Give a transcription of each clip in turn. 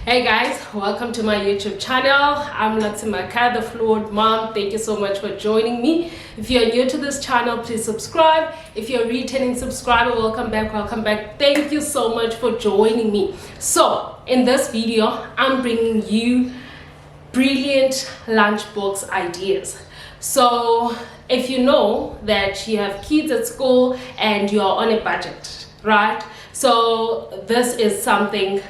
Hey guys, welcome to my YouTube channel. I'm Latimaka, the Fluid Mom. Thank you so much for joining me. If you're new to this channel, please subscribe. If you're a returning subscriber, welcome back, welcome back. Thank you so much for joining me. So in this video, I'm bringing you brilliant lunchbox ideas. So if you know that you have kids at school and you're on a budget, right? So this is something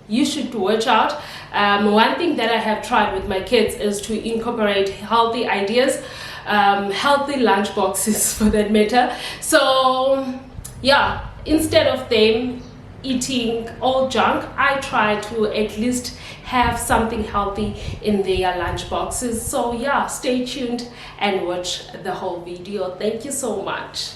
you should watch out. One thing that I have tried with my kids is to incorporate healthy ideas, healthy lunch boxes for that matter. So yeah, instead of them eating all junk, I try to at least have something healthy in their lunch boxes. So yeah, stay tuned and watch the whole video. Thank you so much.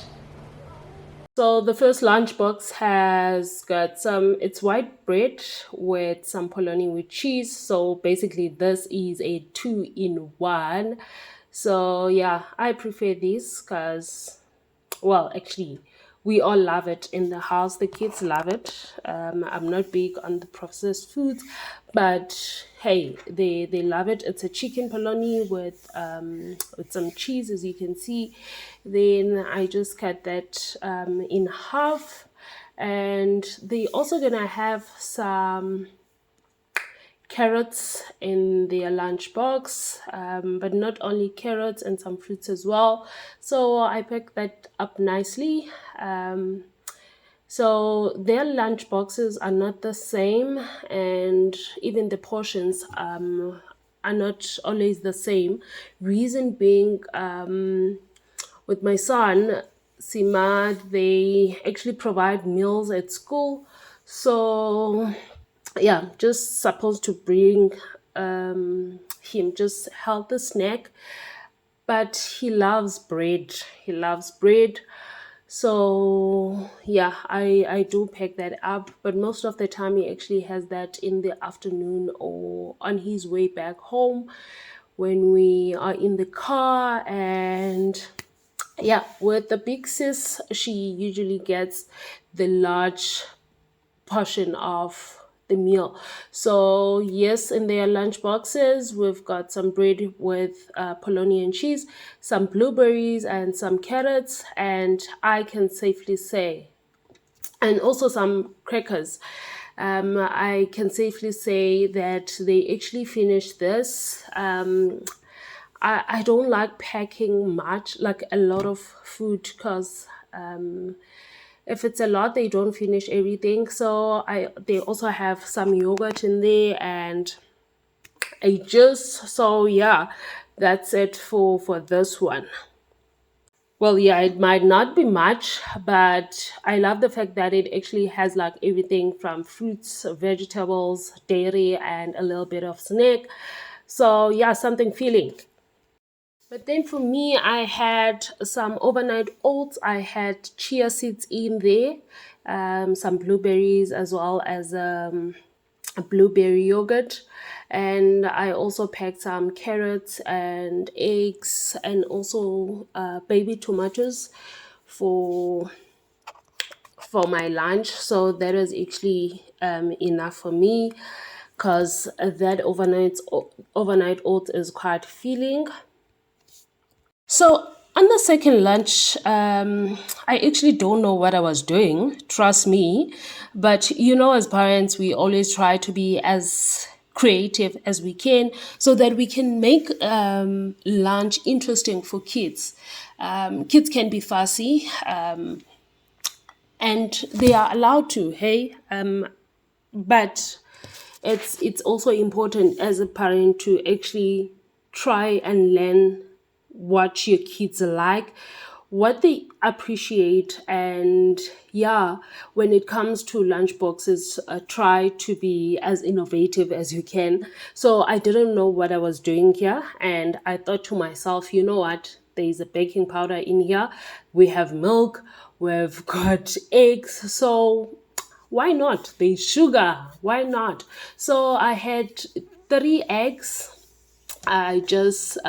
So the first lunchbox has got it's white bread with some polony with cheese. So basically this is a 2-in-1. So yeah, I prefer this because, well, actually we all love it in the house. The kids love it. I'm not big on the processed foods, but hey, they love it. It's a chicken polony with some cheese, as you can see. Then I just cut that in half, and they also gonna have some carrots in their lunchbox, but not only carrots, and some fruits as well. So I packed that up nicely. So their lunch boxes are not the same, and even the portions are not always the same. Reason being, with my son Simad, they actually provide meals at school. So yeah, just supposed to bring him just healthy snack, but he loves bread. So yeah, I do pack that up, but most of the time he actually has that in the afternoon or on his way back home when we are in the car. And yeah, with the big sis, she usually gets the large portion of the meal. So yes, in their lunch boxes we've got some bread with polony and cheese, some blueberries and some carrots, and I can safely say, and also some crackers. I can safely say that they actually finished this. I don't like packing much, like a lot of food, because if it's a lot, they don't finish everything. So they also have some yogurt in there and a juice. So yeah, that's it for this one. Well, yeah, it might not be much, but I love the fact that it actually has like everything from fruits, vegetables, dairy, and a little bit of snack. So yeah, something filling. But then for me, I had some overnight oats. I had chia seeds in there, some blueberries, as well as a blueberry yogurt. And I also packed some carrots and eggs, and also baby tomatoes for my lunch. So that is actually enough for me, because that overnight oats is quite filling. So on the second lunch, I actually don't know what I was doing, trust me. But as parents, we always try to be as creative as we can so that we can make lunch interesting for kids. Kids can be fussy, and they are allowed to, hey? But it's also important as a parent to actually try and learn what your kids like, what they appreciate. And yeah, when it comes to lunch boxes, try to be as innovative as you can. So I didn't know what I was doing here, and I thought to myself, you know what, there's a baking powder in here, we have milk, we've got eggs, so why not? There's sugar, why not? So I had 3 eggs. I just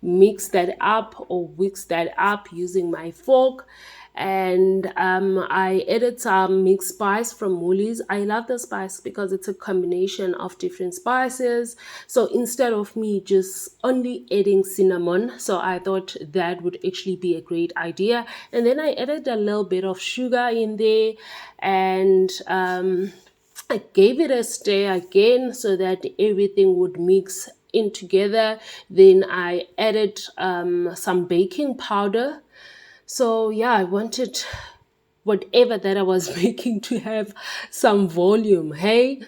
mix that up or whisk that up using my fork. And I added some mixed spice from Woolies. I love the spice because it's a combination of different spices. So instead of me just only adding cinnamon, so I thought that would actually be a great idea. And then I added a little bit of sugar in there, and I gave it a stir again so that everything would mix in together. Then I added some baking powder. So yeah, I wanted whatever that I was making to have some volume. Hey,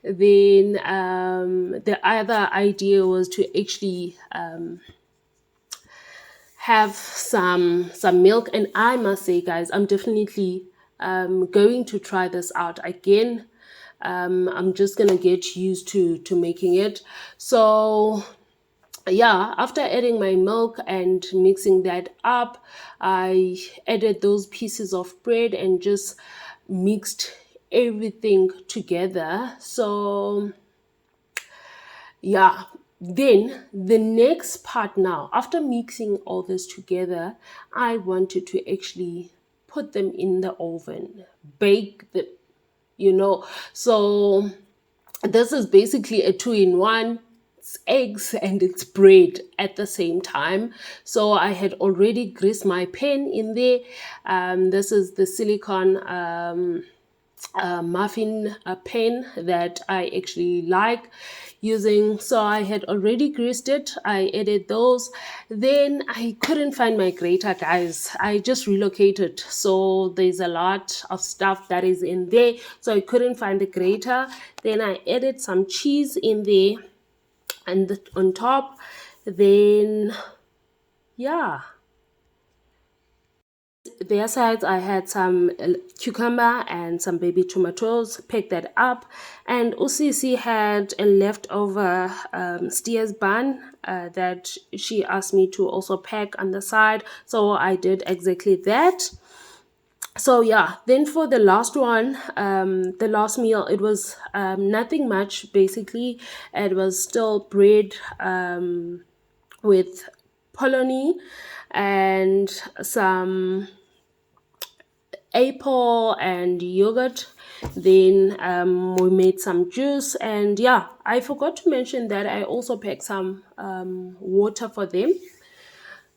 then the other idea was to actually have some milk. And I must say, guys, I'm definitely going to try this out again. I'm just gonna get used to making it. So yeah, after adding my milk and mixing that up, I added those pieces of bread and just mixed everything together. So yeah, then the next part, now after mixing all this together, I wanted to actually put them in the oven, bake them, you know. So this is basically a two-in-one. It's eggs and it's bread at the same time. So I had already greased my pan in there. This is the silicone muffin pan that I actually like using. So I had already greased it. I added those. Then I couldn't find my grater, guys. I just relocated, so there's a lot of stuff that is in there, so I couldn't find the grater. Then I added some cheese in there and on top. Then yeah, their sides I had some cucumber and some baby tomatoes, picked that up. And Usisi had a leftover steers bun that she asked me to also pack on the side, so I did exactly that. So yeah, then for the last one, the last meal, it was nothing much. Basically, it was still bread with polony and some apple and yogurt. Then we made some juice, and yeah, I forgot to mention that I also packed some water for them.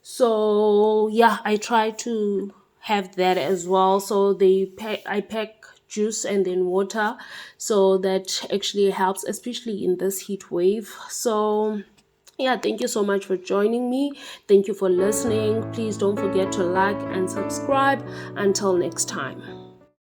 So yeah, I try to have that as well. So I pack juice and then water, so that actually helps, especially in this heat wave. So yeah, thank you so much for joining me. Thank you for listening. Please don't forget to like and subscribe. Until next time.